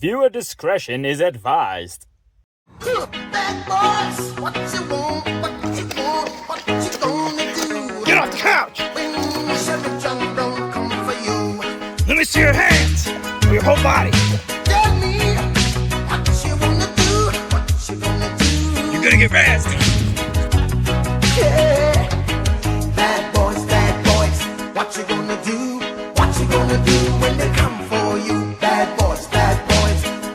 Viewer discretion is advised. Bad boys, what you want, what you want, what you gonna do? Get off the couch! When Chevy John Brown come for you. Let me see your hands or your whole body. Tell me what you wanna do, what you gonna do? You're gonna get razzed. Yeah. Bad boys, what you gonna do? What you gonna do when they come for you? Bad boys,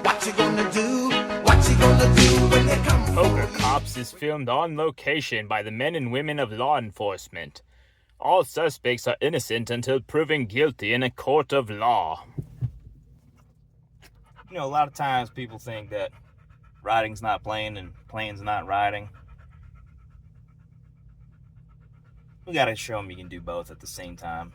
what you gonna do? What you gonna do when they come for you? PokeCops is filmed on location by the men and women of law enforcement. All suspects are innocent until proven guilty in a court of law. You know, a lot of times people think that riding's not playing and playing's not riding. We gotta show them you can do both at the same time.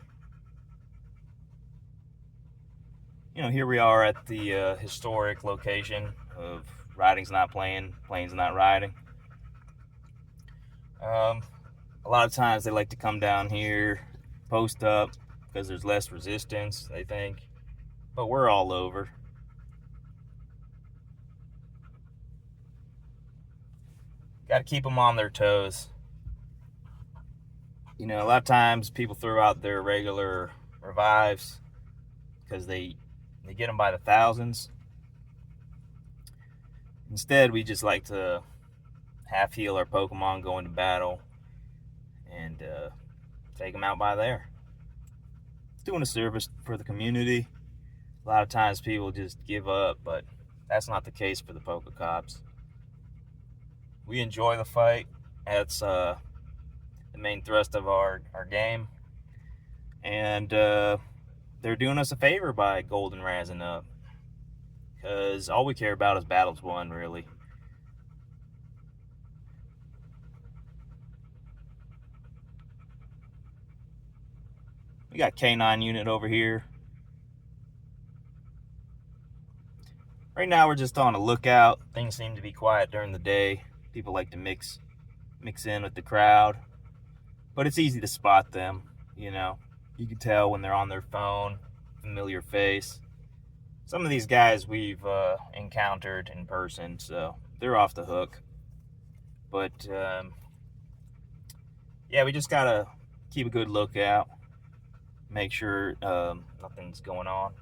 You know, here we are at the historic location of riding's not playing, playing's not riding. A lot of times they like to come down here, post up, because there's less resistance, they think. But we're all over. Got to keep them on their toes. You know, a lot of times people throw out their regular revives because they get them by the thousands. Instead, we just like to half heal our Pokemon, go into battle, and take them out by there. It's doing a service for the community. A lot of times people just give up, but that's not the case for the PokeCops. We enjoy the fight. That's the main thrust of our game. And they're doing us a favor by golden razzing up. Because all we care about is battles won, really. We got K9 unit over here. Right now we're just on a lookout. Things seem to be quiet during the day. People like to mix in with the crowd. But it's easy to spot them, you know. You can tell when they're on their phone, familiar face. Some of these guys we've encountered in person, so they're off the hook. But, yeah, we just gotta keep a good lookout. Make sure nothing's going on.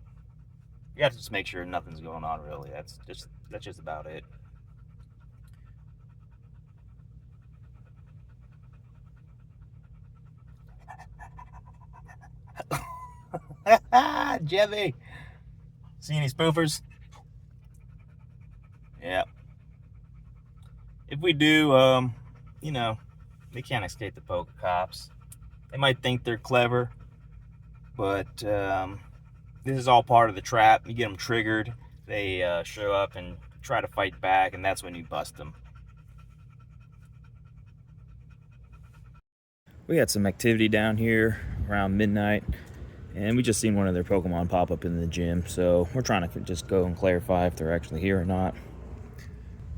You have to just make sure nothing's going on, really. That's just about it. Jevy! See any spoofers? Yeah. If we do, you know, they can't escape the PokeCops. They might think they're clever, but this is all part of the trap. You get them triggered, they show up and try to fight back, and that's when you bust them. We had some activity down here around midnight, and we just seen one of their Pokemon pop up in the gym, so we're trying to just go and clarify if they're actually here or not.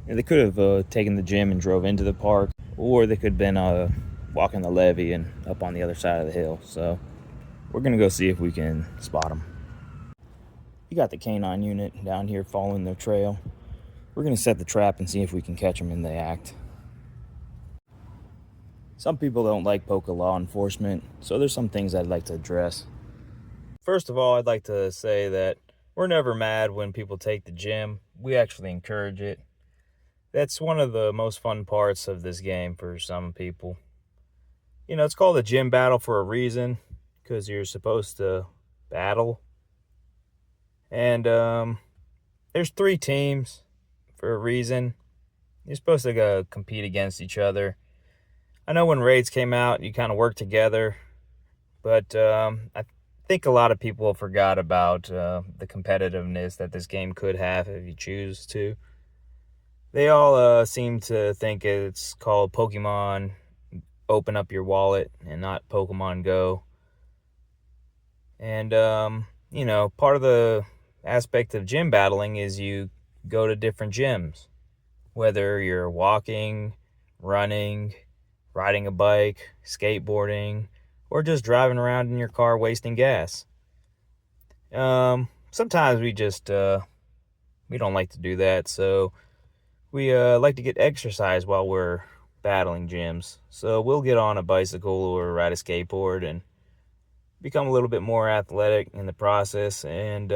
And they could have taken the gym and drove into the park, or they could have been walking the levee and up on the other side of the hill. So we're going to go see if we can spot them. You got the K9 unit down here following their trail. We're going to set the trap and see if we can catch them in the act. Some people don't like Poke law enforcement, so there's some things I'd like to address. First of all, I'd like to say that we're never mad when people take the gym. We actually encourage it. That's one of the most fun parts of this game for some people. You know, it's called a gym battle for a reason, because you're supposed to battle. And there's 3 teams for a reason. You're supposed to go compete against each other. I know when raids came out, you kind of worked together, but I think a lot of people forgot about the competitiveness that this game could have if you choose to. They all seem to think it's called Pokemon Open Up Your Wallet and not Pokemon Go. And, you know, part of the aspect of gym battling is you go to different gyms. Whether you're walking, running, riding a bike, skateboarding, or just driving around in your car wasting gas. Sometimes we just We don't like to do that, so we like to get exercise while we're battling gyms. So we'll get on a bicycle or ride a skateboard and become a little bit more athletic in the process and,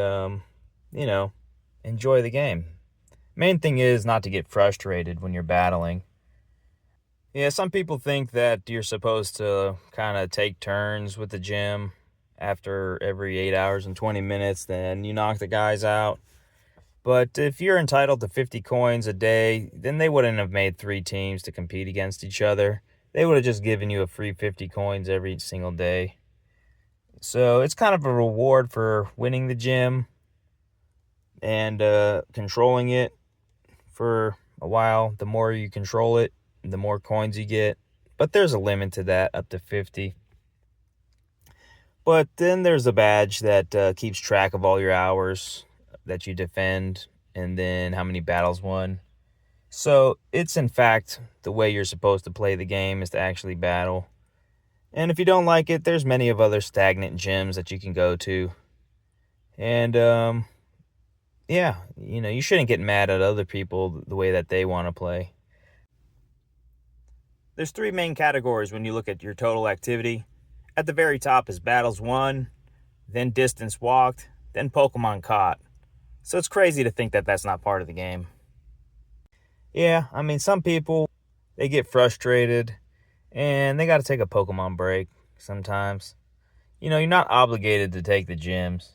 enjoy the game. Main thing is not to get frustrated when you're battling. Yeah, some people think that you're supposed to kind of take turns with the gym. After every 8 hours and 20 minutes, then you knock the guys out. But if you're entitled to 50 coins a day, then they wouldn't have made 3 teams to compete against each other. They would have just given you a free 50 coins every single day. So it's kind of a reward for winning the gym and controlling it for a while. The more you control it, the more coins you get. But there's a limit to that, up to 50. But then there's a badge that keeps track of all your hours that you defend and then how many battles won. So it's in fact the way you're supposed to play the game is to actually battle. And if you don't like it, there's many of other stagnant gyms that you can go to. And you shouldn't get mad at other people the way that they want to play. There's 3 main categories when you look at your total activity. At the very top is battles won, then distance walked, then Pokemon caught. So it's crazy to think that that's not part of the game. Yeah, I mean, some people, they get frustrated and they got to take a Pokemon break sometimes. You're not obligated to take the gyms.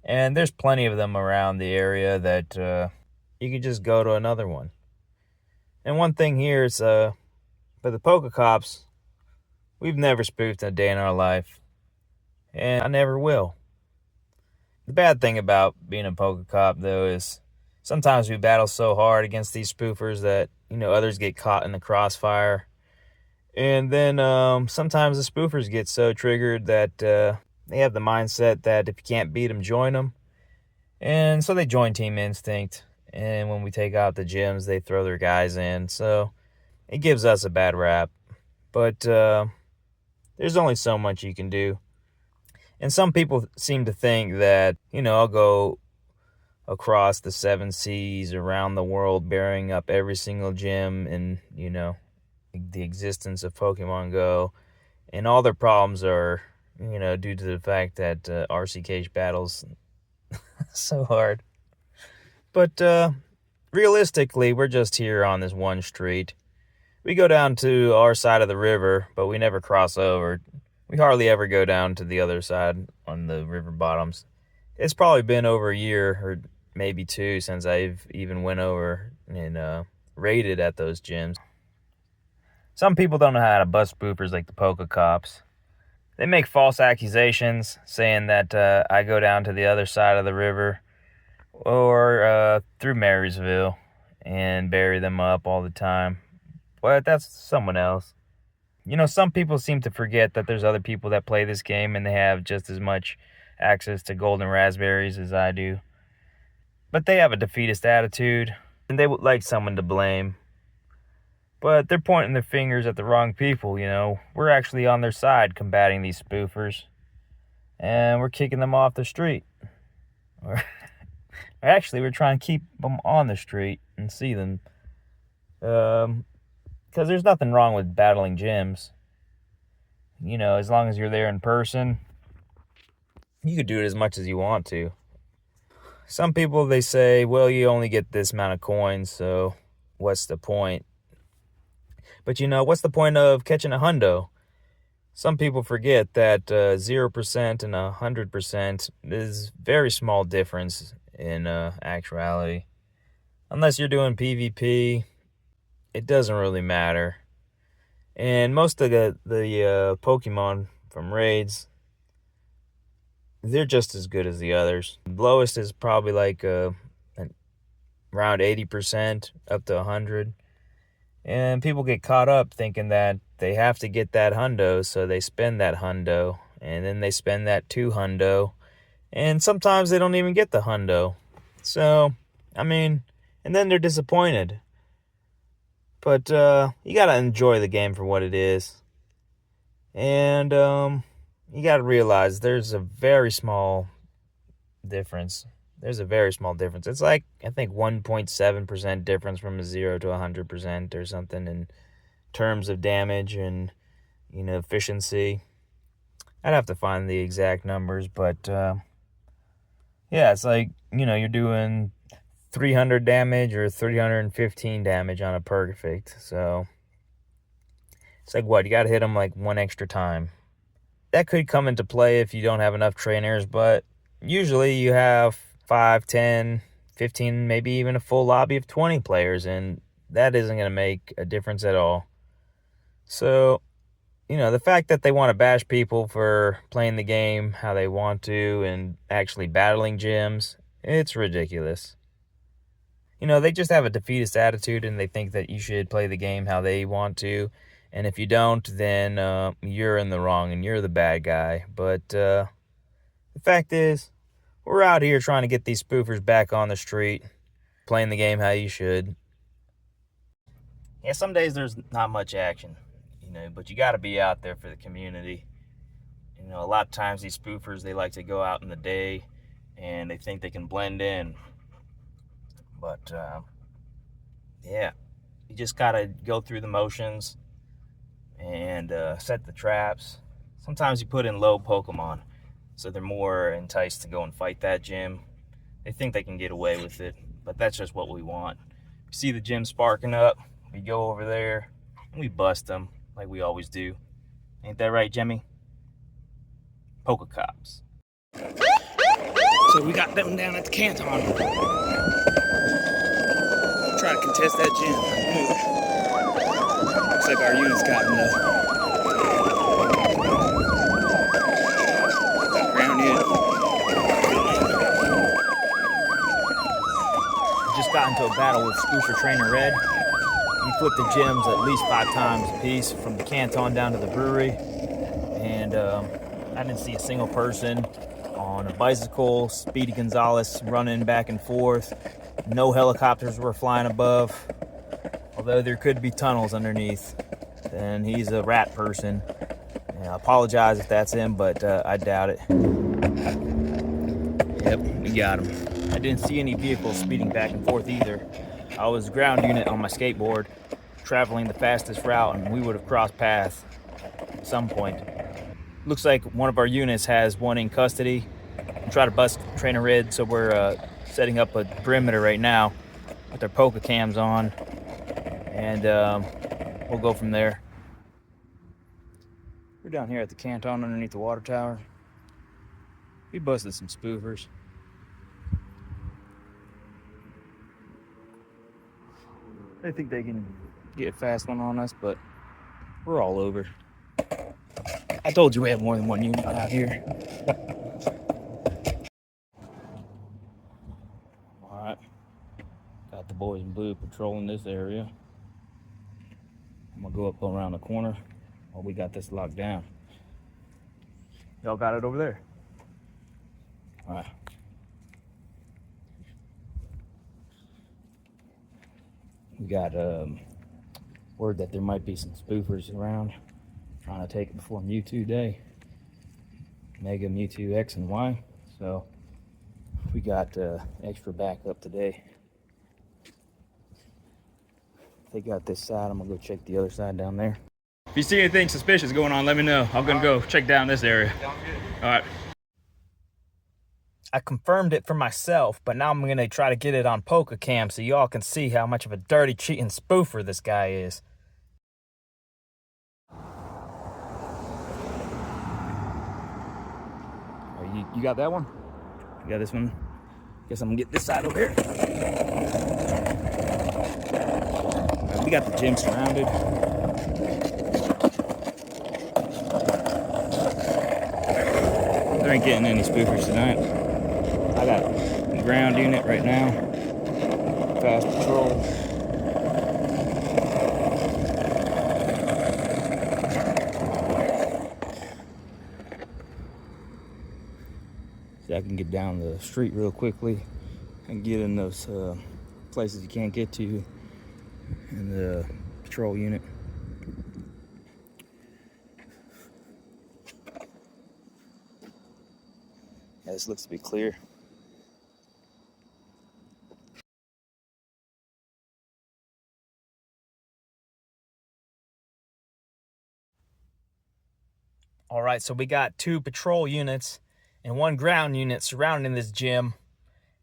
And there's plenty of them around the area that you could just go to another one. And one thing here is, for the PokeCops, we've never spoofed a day in our life. And I never will. The bad thing about being a PokeCop, though, is sometimes we battle so hard against these spoofers that, others get caught in the crossfire. And then sometimes the spoofers get so triggered that they have the mindset that if you can't beat them, join them. And so they join Team Instinct. And when we take out the gyms, they throw their guys in. So it gives us a bad rap. But there's only so much you can do. And some people seem to think that, I'll go across the 7 seas around the world, burying up every single gym in, the existence of Pokemon Go. And all their problems are, due to the fact that RCK battles so hard. But realistically, we're just here on this one street. We go down to our side of the river, but we never cross over. We hardly ever go down to the other side on the river bottoms. It's probably been over a year or maybe 2 since I've even went over and raided at those gyms. Some people don't know how to bust spoofers like the PokeCops. They make false accusations saying that I go down to the other side of the river or through Marysville and bury them up all the time. But that's someone else. Some people seem to forget that there's other people that play this game and they have just as much access to golden raspberries as I do. But they have a defeatist attitude and they would like someone to blame. But they're pointing their fingers at the wrong people, We're actually on their side combating these spoofers. And we're kicking them off the street. Or actually, we're trying to keep them on the street and see them. Because there's nothing wrong with battling gyms. As long as you're there in person, you could do it as much as you want to. Some people, they say, well, you only get this amount of coins, so what's the point? But what's the point of catching a hundo? Some people forget that 0% and 100% is very small difference in actuality. Unless you're doing PvP, it doesn't really matter. And most of the Pokemon from raids, they're just as good as the others. The lowest is probably like around 80% up to 100. And people get caught up thinking that they have to get that hundo, so they spend that hundo. And then they spend that 2 hundo. And sometimes they don't even get the hundo. So, and then they're disappointed. But you got to enjoy the game for what it is. And you got to realize there's a very small difference. There's a very small difference. It's like, I think 1.7% difference from a 0 to 100% or something in terms of damage and, efficiency. I'd have to find the exact numbers, but yeah, it's like, you're doing 300 damage or 315 damage on a perfect. So it's like, what, you got to hit them like one extra time. That could come into play if you don't have enough trainers, but usually you have 5, 10, 15, maybe even a full lobby of 20 players, and that isn't going to make a difference at all. So, the fact that they want to bash people for playing the game how they want to and actually battling gyms, it's ridiculous. They just have a defeatist attitude, and they think that you should play the game how they want to, and if you don't, then you're in the wrong and you're the bad guy. But the fact is, we're out here trying to get these spoofers back on the street, playing the game how you should. Yeah, some days there's not much action, but you got to be out there for the community. A lot of times these spoofers, they like to go out in the day and they think they can blend in. But, yeah, you just got to go through the motions and set the traps. Sometimes you put in low Pokemon, so they're more enticed to go and fight that gym. They think they can get away with it, but that's just what we want. You see the gym sparking up, we go over there, and we bust them like we always do. Ain't that right, Jimmy? PokeCops. So we got them down at the Canton. Try to contest that gym. Looks like our unit's got them though. Ground unit. Just got into a battle with Spoofer Trainer Red. We flipped the gyms at least 5 times a piece, from the Canton down to the brewery. And I didn't see a single person on a bicycle. Speedy Gonzalez running back and forth. No helicopters were flying above, although there could be tunnels underneath. And he's a rat person. And I apologize if that's him, but I doubt it. Yep, we got him. I didn't see any vehicles speeding back and forth either. I was ground unit on my skateboard, traveling the fastest route, and we would have crossed paths at some point. Looks like one of our units has one in custody. And try to bust Trainer Red, so we're setting up a perimeter right now with our PokeCams on, and we'll go from there. We're down here at the Canton underneath the water tower. We busted some spoofers. They think they can get a fast one on us, but we're all over. I told you we have more than one unit out here. Alright. Got the boys in blue patrolling this area. I'm gonna go up around the corner while we got this locked down. Y'all got it over there? Alright. We got word that there might be some spoofers around trying to take it before Mewtwo Day. Mega Mewtwo X and Y. So we got extra backup today. They got this side. I'm gonna go check the other side down there. If you see anything suspicious going on, let me know. I'm gonna go check down this area. All right. I confirmed it for myself, but now I'm going to try to get it on PokeCam so y'all can see how much of a dirty, cheating spoofer this guy is. You got that one? You got this one? Guess I'm going to get this side over here. Right, we got the gym surrounded. There ain't getting any spoofers tonight. I got a ground unit right now. Fast patrol. See, I can get down the street real quickly and get in those places you can't get to in the patrol unit. Yeah, this looks to be clear. All right, so we got 2 patrol units and 1 ground unit surrounding this gym.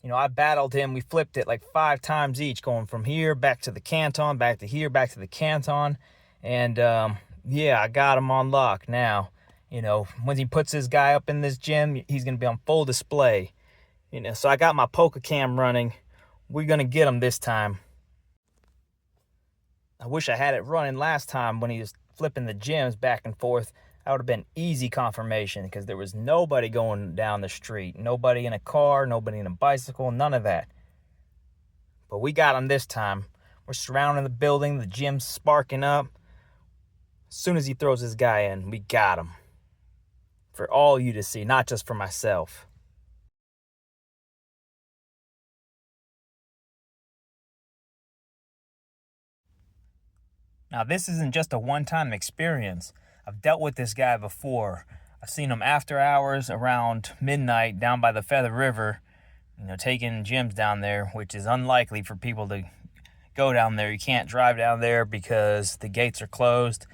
You know, I battled him. We flipped it like 5 times each, going from here back to the canton, back to here, back to the canton. And yeah, I got him on lock now. You know, when he puts this guy up in this gym, he's going to be on full display. You know, so I got my PokeCam running. We're going to get him this time. I wish I had it running last time when he was flipping the gyms back and forth. That would have been easy confirmation because there was nobody going down the street. Nobody in a car, nobody in a bicycle, none of that. But we got him this time. We're surrounding the building, the gym's sparking up. As soon as he throws his guy in, we got him. For all you to see, not just for myself. Now, this isn't just a one-time experience. I've dealt with this guy before. I've seen him after hours around midnight down by the Feather River, you know, taking gyms down there, which is unlikely for people to go down there. You can't drive down there because the gates are closed,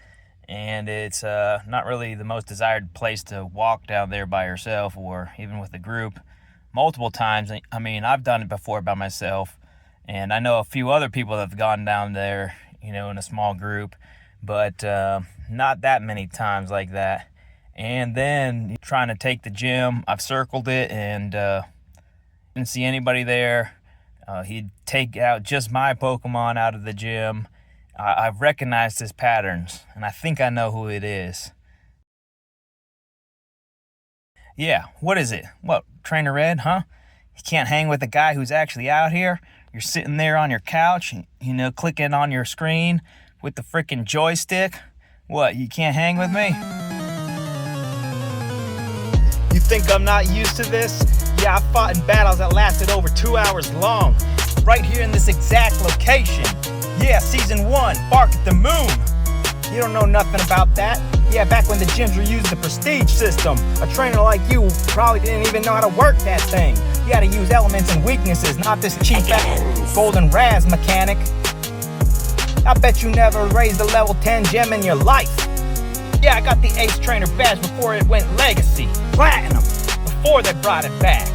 and it's not really the most desired place to walk down there by yourself or even with a group. Multiple times, I mean, I've done it before by myself, and I know a few other people that have gone down there, you know, in a small group, but not that many times like that. And then trying to take the gym, I've circled it and didn't see anybody there. He'd take out just my Pokemon out of the gym. I've recognized his patterns, and I think I know who it is. Yeah, what is it? What, Trainer Red, huh? You can't hang with a guy who's actually out here? You're sitting there on your couch, you know, clicking on your screen with the frickin' joystick. What, you can't hang with me? You think I'm not used to this? Yeah, I fought in battles that lasted over 2 hours long. Right here in this exact location. Yeah, Season 1, Bark at the Moon. You don't know nothing about that. Yeah, back when the gyms were using the prestige system. A trainer like you probably didn't even know how to work that thing. You had to use elements and weaknesses, not this cheap golden Raz mechanic. I bet you never raised a level 10 gem in your life. Yeah, I got the Ace Trainer badge before it went Legacy, Platinum, before they brought it back,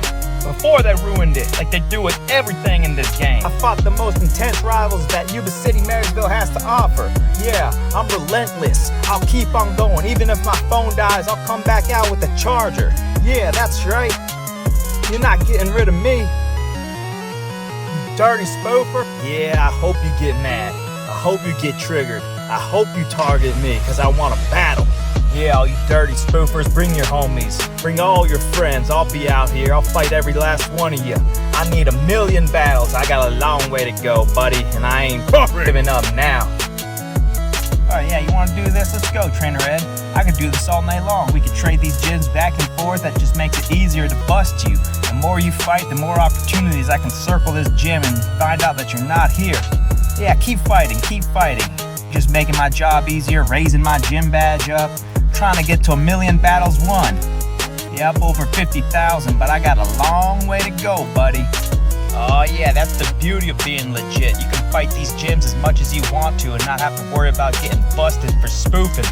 before they ruined it, like they do with everything in this game. I fought the most intense rivals that Yuba City, Marysville has to offer. Yeah, I'm relentless. I'll keep on going. Even if my phone dies, I'll come back out with a charger. Yeah, that's right. You're not getting rid of me. You dirty spoofer. Yeah, I hope you get mad. I hope you get triggered. I hope you target me, cause I want to battle. Yeah, all you dirty spoofers, bring your homies. Bring all your friends, I'll be out here. I'll fight every last one of you. I need 1,000,000 battles. I got a long way to go, buddy, and I ain't giving up now. Alright, yeah, you wanna do this? Let's go, Trainer Ed. I could do this all night long. We could trade these gyms back and forth. That just makes it easier to bust you. The more you fight, the more opportunities I can circle this gym and find out that you're not here. Yeah, keep fighting, keep fighting. Just making my job easier, raising my gym badge up, trying to get to 1,000,000 battles won. Yeah, up over 50,000, but I got a long way to go, buddy. Oh yeah, that's the beauty of being legit. You can fight these gyms as much as you want to and not have to worry about getting busted for spoofing,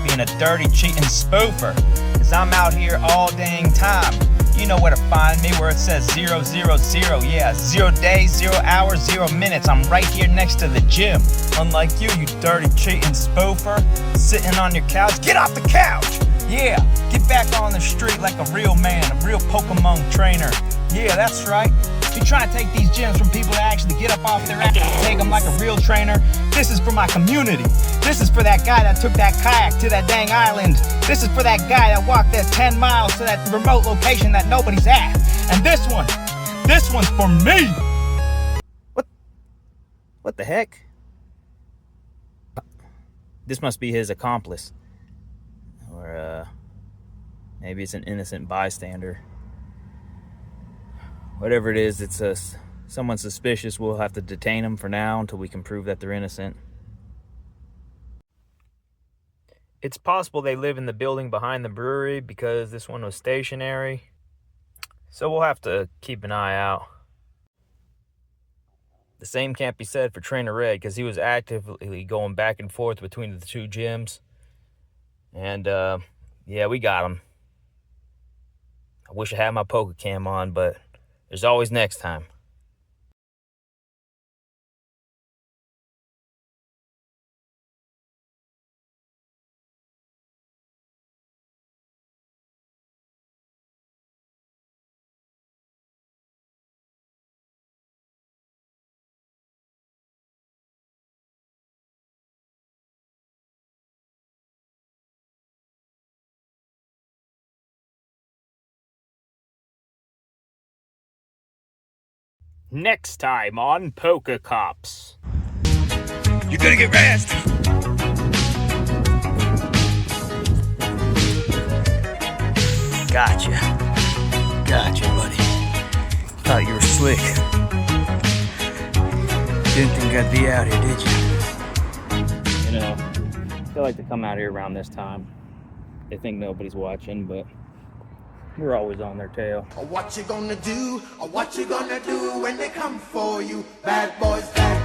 being a dirty, cheating spoofer. Cause I'm out here all dang time. You know where to find me, where it says 000. Yeah, 0 days, 0 hours, 0 minutes. I'm right here next to the gym. Unlike you, you dirty, cheating spoofer, sitting on your couch. Get off the couch! Yeah, get back on the street like a real man, a real Pokemon trainer. Yeah, that's right. You try to take these gyms from people that actually get up off their ass and take them like a real trainer. This is for my community. This is for that guy that took that kayak to that dang island. This is for that guy that walked that 10 miles to that remote location that nobody's at. And this one's for me. What the heck? This must be his accomplice. Or maybe it's an innocent bystander. Whatever it is, it's someone suspicious. We'll have to detain them for now until we can prove that they're innocent. It's possible they live in the building behind the brewery because this one was stationary. So we'll have to keep an eye out. The same can't be said for Trainer Red because he was actively going back and forth between the two gyms. And Yeah, we got him. I wish I had my PokeCam on, but there's always next time. Next time on PokeCops. You're gonna get razzed. Gotcha, buddy. Thought you were slick. Didn't think I'd be out here, did you? You know, they like to come out here around this time. They think nobody's watching, but we're always on their tail. What you gonna do? Or what you gonna do when they come for you? Bad boys, bad